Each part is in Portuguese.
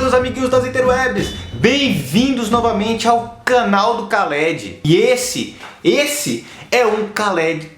meus amiguinhos das interwebs, bem-vindos novamente ao canal do Khaled. E esse é um Khaled...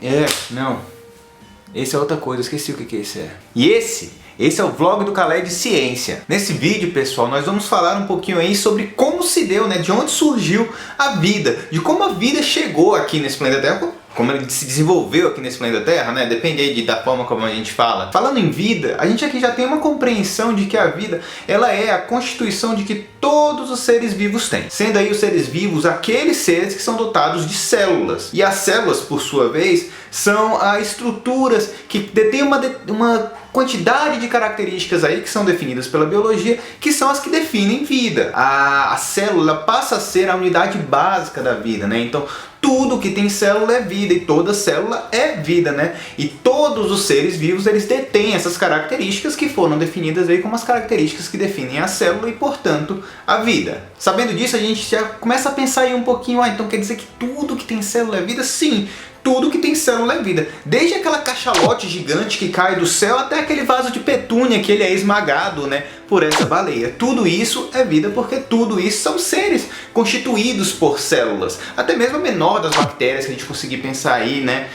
esse é outra coisa, esqueci o que esse é. E esse é o vlog do Khaled Ciência. Nesse vídeo, pessoal, nós vamos falar um pouquinho aí sobre como se deu, né, de onde surgiu a vida, de como a vida chegou aqui nesse planeta Terra, como ele se desenvolveu aqui nesse planeta Terra, né? Depende aí da forma como a gente fala. Falando em vida, a gente aqui já tem uma compreensão de que a vida, ela é a constituição de que todos os seres vivos têm. Sendo aí os seres vivos aqueles seres que são dotados de células. E as células, por sua vez, são as estruturas que detêm uma quantidade de características aí que são definidas pela biologia, que são as que definem vida. A célula passa a ser a unidade básica da vida, né? Então, tudo que tem célula é vida e toda célula é vida, né? E todos os seres vivos, eles detêm essas características que foram definidas aí como as características que definem a célula e, portanto, a vida. Sabendo disso, a gente já começa a pensar aí um pouquinho, então quer dizer que tudo que tem célula é vida? Sim, tudo que tem célula é vida. Desde aquela cachalote gigante que cai do céu até aquele vaso de petúnia que ele é esmagado, né, por essa baleia. Tudo isso é vida porque tudo isso são seres constituídos por células. Até mesmo a menor das bactérias que a gente conseguir pensar aí, né,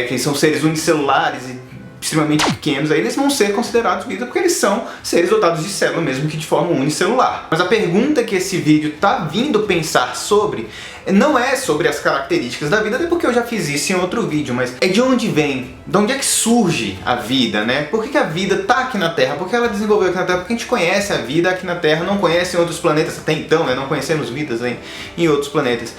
que são seres unicelulares e extremamente pequenos, aí eles vão ser considerados vida porque eles são seres dotados de célula, mesmo que de forma unicelular. Mas a pergunta que esse vídeo está vindo pensar sobre não é sobre as características da vida, até porque eu já fiz isso em outro vídeo, mas é de onde vem, de onde é que surge a vida, né? Por que a vida está aqui na Terra? Por que ela desenvolveu aqui na Terra? Porque a gente conhece a vida aqui na Terra, não conhece em outros planetas até então, né? Não conhecemos vidas em outros planetas.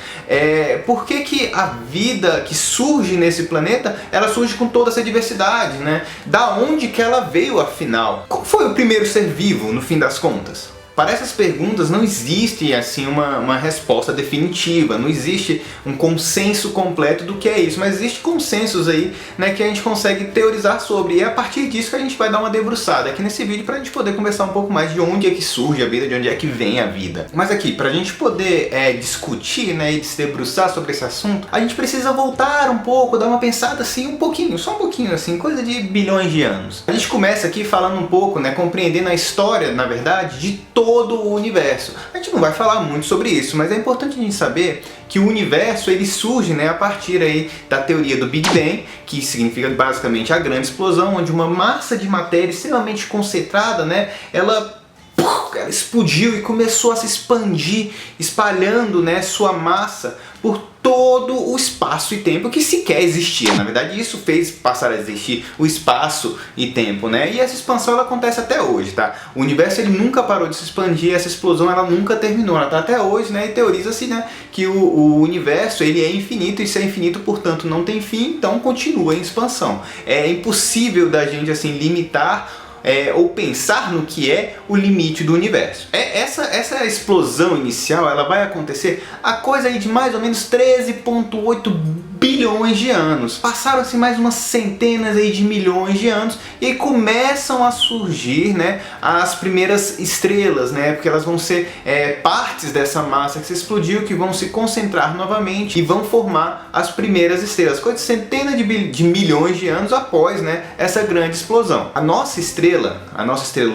Por que a vida que surge nesse planeta, ela surge com toda essa diversidade, né? Da onde que ela veio, afinal? Qual foi o primeiro ser vivo, no fim das contas? Para essas perguntas não existe assim uma resposta definitiva, não existe um consenso completo do que é isso, mas existe consensos aí, né, que a gente consegue teorizar sobre, e é a partir disso que a gente vai dar uma debruçada aqui nesse vídeo para a gente poder conversar um pouco mais de onde é que surge a vida, de onde é que vem a vida. Mas aqui, para a gente poder discutir, né, e se debruçar sobre esse assunto, a gente precisa voltar um pouco, dar uma pensada assim, um pouquinho, só um pouquinho assim, coisa de bilhões de anos. A gente começa aqui falando um pouco, né, compreendendo a história, na verdade, de todo o universo. A gente não vai falar muito sobre isso, mas é importante a gente saber que o universo ele surge, né, a partir aí da teoria do Big Bang, que significa basicamente a grande explosão, onde uma massa de matéria extremamente concentrada, né, ela explodiu e começou a se expandir, espalhando, né, sua massa por todo o espaço e tempo que sequer existia. Na verdade, isso fez passar a existir o espaço e tempo, né? E essa expansão ela acontece até hoje, tá? O universo ele nunca parou de se expandir, essa explosão ela nunca terminou, ela tá até hoje, né? E teoriza-se, né, que o universo ele é infinito e se é infinito, portanto, não tem fim, então continua em expansão. É impossível da gente assim limitar ou pensar no que é o limite do universo. Essa explosão inicial ela vai acontecer a coisa aí de mais ou menos 13,8 bilhões de anos. Passaram-se mais umas centenas aí de milhões de anos e começam a surgir, né, as primeiras estrelas, né, porque elas vão ser partes dessa massa que se explodiu, que vão se concentrar novamente e vão formar as primeiras estrelas, coisa de centenas de milhões de anos após, né, essa grande explosão. A nossa estrela,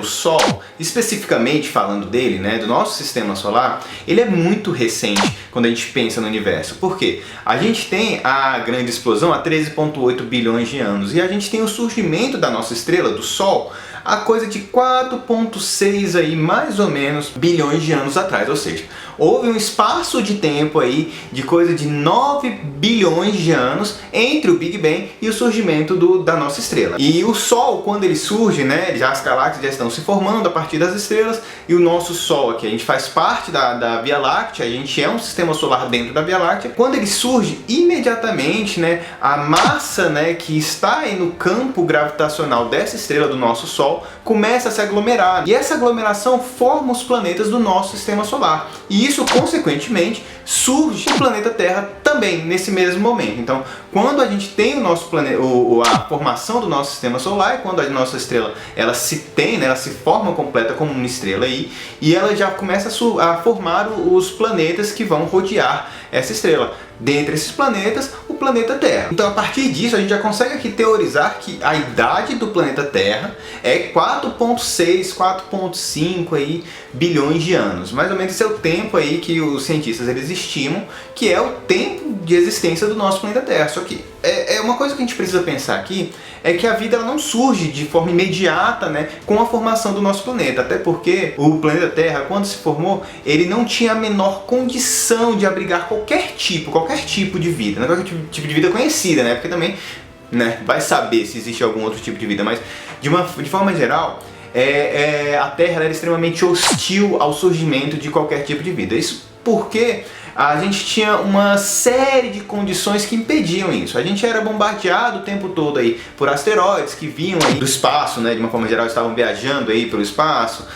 o Sol, especificamente falando dele, né, do nosso sistema solar, ele é muito recente quando a gente pensa no universo. Por quê? A gente tem a grande explosão há 13,8 bilhões de anos e a gente tem o surgimento da nossa estrela, do Sol, a coisa de 4,6 aí mais ou menos bilhões de anos atrás, ou seja, houve um espaço de tempo aí de coisa de 9 bilhões de anos entre o Big Bang e o surgimento da nossa estrela. E o Sol, quando ele surge, né, já as galáxias já estão se formando a partir das estrelas, e o nosso Sol aqui, a gente faz parte da Via Láctea, a gente é um sistema solar dentro da Via Láctea. Quando ele surge, imediatamente, né, a massa, né, que está aí no campo gravitacional dessa estrela do nosso Sol começa a se aglomerar, e essa aglomeração forma os planetas do nosso sistema solar, e isso consequentemente surge o planeta Terra também nesse mesmo momento. Então, quando a gente tem o nosso planeta, a formação do nosso sistema solar, quando a nossa estrela ela se tem, né, ela se forma completa como uma estrela aí, e ela já começa a formar os planetas que vão rodear essa estrela. Dentre esses planetas, o planeta Terra. Então a partir disso a gente já consegue aqui teorizar que a idade do planeta Terra é 4,6, 4,5 aí bilhões de anos. Mais ou menos esse é o tempo aí que os cientistas eles estimam que é o tempo de existência do nosso planeta Terra. Só que é uma coisa que a gente precisa pensar aqui, é que a vida ela não surge de forma imediata, né, com a formação do nosso planeta. Até porque o planeta Terra, quando se formou, ele não tinha a menor condição de abrigar qualquer tipo de vida. Não é qualquer tipo de vida conhecida, né? Porque também, né, vai saber se existe algum outro tipo de vida, mas de forma geral, a Terra era extremamente hostil ao surgimento de qualquer tipo de vida. Isso porque a gente tinha uma série de condições que impediam isso. A gente era bombardeado o tempo todo aí por asteroides que vinham aí do espaço, né? De uma forma geral estavam viajando aí pelo espaço,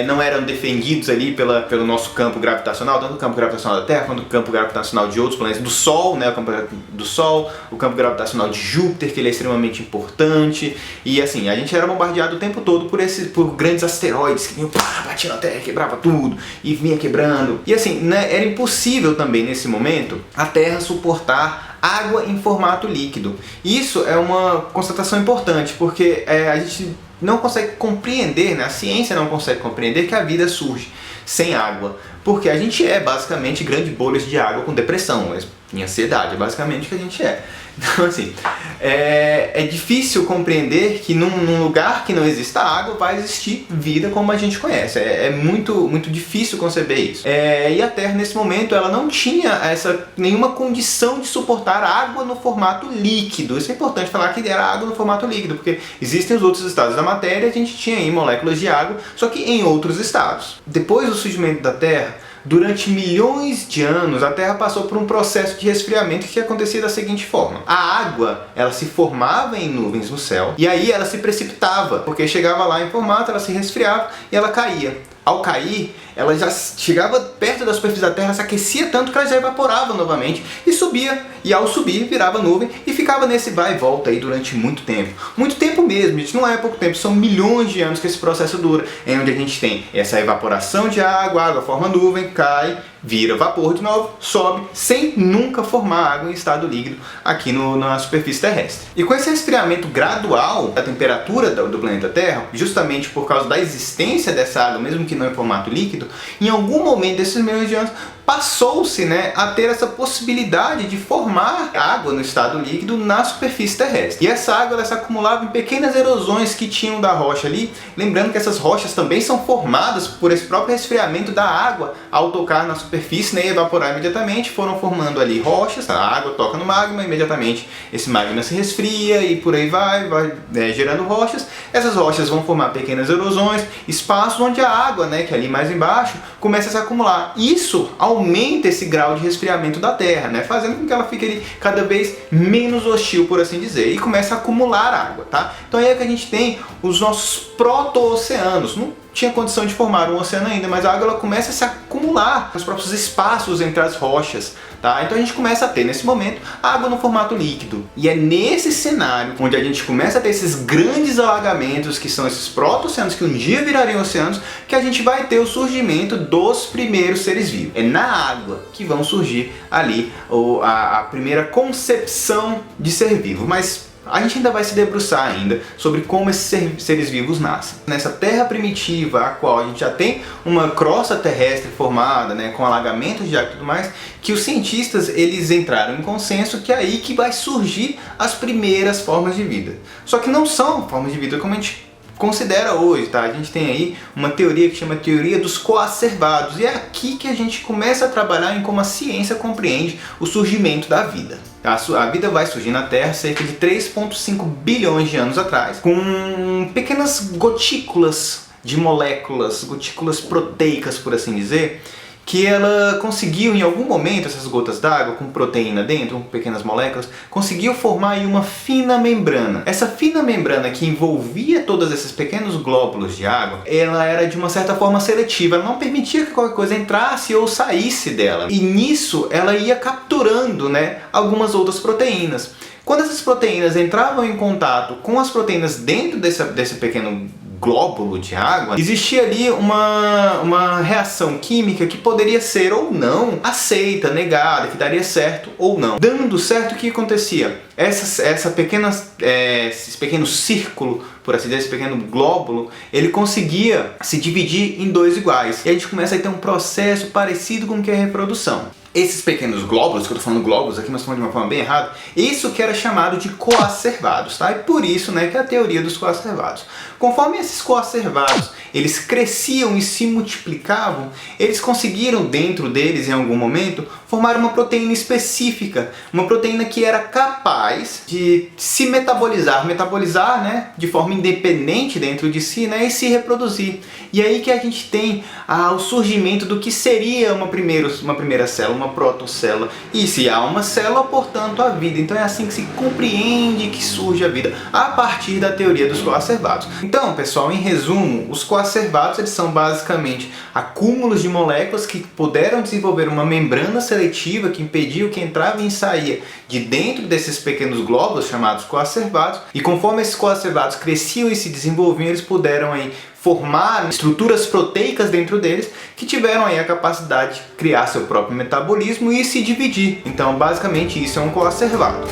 não eram defendidos ali pelo nosso campo gravitacional, tanto o campo gravitacional da Terra quanto o campo gravitacional de outros planetas, do Sol, né? O campo do Sol, o campo gravitacional de Júpiter, que ele é extremamente importante. E assim, a gente era bombardeado o tempo todo por grandes asteroides que vinham, batiam na Terra, quebrava tudo e vinha quebrando. E assim, né, era impossível também nesse momento a Terra suportar água em formato líquido. Isso é uma constatação importante, porque a gente não consegue compreender, né? A ciência não consegue compreender que a vida surge sem água, porque a gente é basicamente grandes bolhas de água com depressão, em ansiedade, é basicamente o que a gente é. Então assim, é difícil compreender que num lugar que não exista água vai existir vida como a gente conhece. É muito, muito difícil conceber isso. E a Terra nesse momento ela não tinha nenhuma condição de suportar água no formato líquido. Isso é importante falar que era água no formato líquido, porque existem os outros estados da matéria, a gente tinha aí moléculas de água, só que em outros estados. Depois do surgimento da Terra, durante milhões de anos, a Terra passou por um processo de resfriamento que acontecia da seguinte forma. A água, ela se formava em nuvens no céu, e aí ela se precipitava, porque chegava lá em formato, ela se resfriava e ela caía. Ao cair, ela já chegava perto da superfície da Terra, se aquecia tanto que ela já evaporava novamente e subia, e ao subir virava nuvem e ficava nesse vai e volta aí durante muito tempo. Muito tempo mesmo, gente, não é pouco tempo, são milhões de anos que esse processo dura, em onde a gente tem essa evaporação de água, a água forma nuvem, cai, vira vapor de novo, sobe, sem nunca formar água em estado líquido aqui na superfície terrestre. E com esse resfriamento gradual da temperatura do planeta Terra, justamente por causa da existência dessa água, mesmo que não em formato líquido, em algum momento desses milhões de anos, passou-se, né, a ter essa possibilidade de formar água no estado líquido na superfície terrestre. E essa água ela se acumulava em pequenas erosões que tinham da rocha ali, lembrando que essas rochas também são formadas por esse próprio resfriamento da água ao tocar na superfície, né, e evaporar imediatamente, foram formando ali rochas, a água toca no magma, imediatamente esse magma se resfria e por aí vai gerando rochas. Essas rochas vão formar pequenas erosões, espaços onde a água, né, que é ali mais embaixo, começa a se acumular. Isso aumenta esse grau de resfriamento da Terra, né, fazendo com que ela fique ali cada vez menos hostil, por assim dizer, e começa a acumular água, tá? Então aí é que a gente tem os nossos proto-oceanos. Não tinha condição de formar um oceano ainda, mas a água ela começa a se acumular nos próprios espaços entre as rochas, tá? Então a gente começa a ter, nesse momento, água no formato líquido. E é nesse cenário onde a gente começa a ter esses grandes alagamentos, que são esses proto-oceanos que um dia virariam oceanos, que a gente vai ter o surgimento dos primeiros seres vivos. É na água que vão surgir ali a primeira concepção de ser vivo. Mas a gente ainda vai se debruçar ainda sobre como esses seres vivos nascem. Nessa terra primitiva, a qual a gente já tem uma crosta terrestre formada, né, com alagamentos de água e tudo mais, que os cientistas eles entraram em consenso que é aí que vai surgir as primeiras formas de vida. Só que não são formas de vida como a gente considera hoje, tá? A gente tem aí uma teoria que chama teoria dos coacervados, e é aqui que a gente começa a trabalhar em como a ciência compreende o surgimento da vida. A vida vai surgir na Terra cerca de 3,5 bilhões de anos atrás, com pequenas gotículas de moléculas, gotículas proteicas, por assim dizer, que ela conseguiu em algum momento, essas gotas d'água com proteína dentro, pequenas moléculas, conseguiu formar aí uma fina membrana. Essa fina membrana que envolvia todos esses pequenos glóbulos de água, ela era de uma certa forma seletiva, ela não permitia que qualquer coisa entrasse ou saísse dela. E nisso ela ia capturando, né, algumas outras proteínas. Quando essas proteínas entravam em contato com as proteínas dentro desse pequeno glóbulo de água, existia ali uma reação química que poderia ser ou não aceita, negada, que daria certo ou não. Dando certo, o que acontecia? Esse pequeno círculo, por assim dizer, esse pequeno glóbulo, ele conseguia se dividir em dois iguais. E a gente começa a ter um processo parecido com o que é a reprodução. Esses pequenos glóbulos, que eu tô falando glóbulos aqui, mas falando de uma forma bem errada, isso que era chamado de coacervados, tá? E por isso, né, que é a teoria dos coacervados. Conforme esses coacervados, eles cresciam e se multiplicavam, eles conseguiram, dentro deles, em algum momento, formar uma proteína específica, uma proteína que era capaz de se metabolizar, né, de forma independente dentro de si, né, e se reproduzir. E aí que a gente tem o surgimento do que seria uma primeira célula, uma protocélula. E se há uma célula, portanto, a vida. Então é assim que se compreende que surge a vida, a partir da teoria dos coacervados. Então, pessoal, em resumo, os coacervados eles são basicamente acúmulos de moléculas que puderam desenvolver uma membrana seletiva que impediu que entrava e saía de dentro desses pequenos glóbulos chamados coacervados. E conforme esses coacervados cresciam e se desenvolviam, eles puderam aí formar estruturas proteicas dentro deles que tiveram aí a capacidade de criar seu próprio metabolismo e se dividir. Então, basicamente, isso é um coacervado.